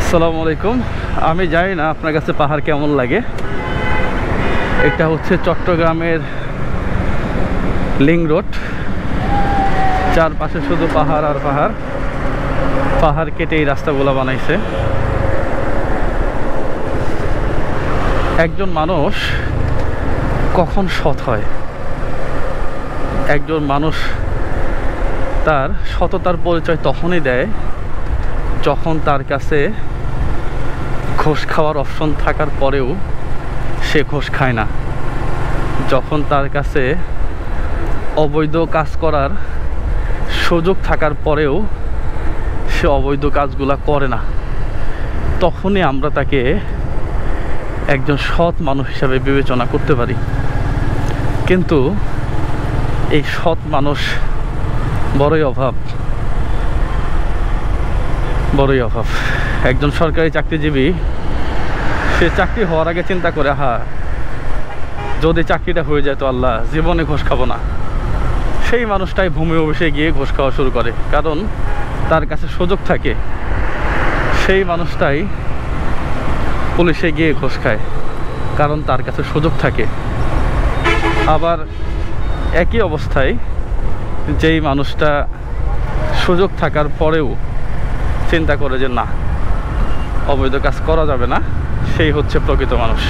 আসসালামু আলাইকুম। আমি জানি না আপনার কাছে পাহাড় কেমন লাগে। এটা হচ্ছে চট্টগ্রামের লিং রোড। চারপাশে শুধু পাহাড় আর পাহাড়। পাহাড় কেটে এই রাস্তাগুলো বানাইছে। একজন মানুষ কখন সৎ হয়? একজন মানুষ তার সততার পরিচয় তখনই দেয় যখন তার কাছে ঘুষ খাওয়ার অপশন থাকার পরেও সে ঘুষ খায় না, যখন তার কাছে অবৈধ কাজ করার সুযোগ থাকার পরেও সে অবৈধ কাজগুলা করে না, তখনই আমরা তাকে একজন সৎ মানুষ হিসাবে বিবেচনা করতে পারি। কিন্তু এই সৎ মানুষ বড়ই অভাব। একজন সরকারি চাকরিজীবী, সে চাকরি হওয়ার আগে চিন্তা করে, যদি চাকরিটা হয়ে যায় তো আল্লাহ, জীবনে ঘুষ খাবো না। সেই মানুষটাই ভূমি অফিসে গিয়ে ঘুষ খাওয়া শুরু করে, কারণ তার কাছে সুযোগ থাকে। সেই মানুষটাই পুলিশে গিয়ে ঘুষ খায়, কারণ তার কাছে সুযোগ থাকে। আবার একই অবস্থায় যেই মানুষটা সুযোগ থাকার পরেও চিন্তা করে যে না, অবৈধ কাজ করা যাবে না, সেই হচ্ছে প্রকৃত মানুষ।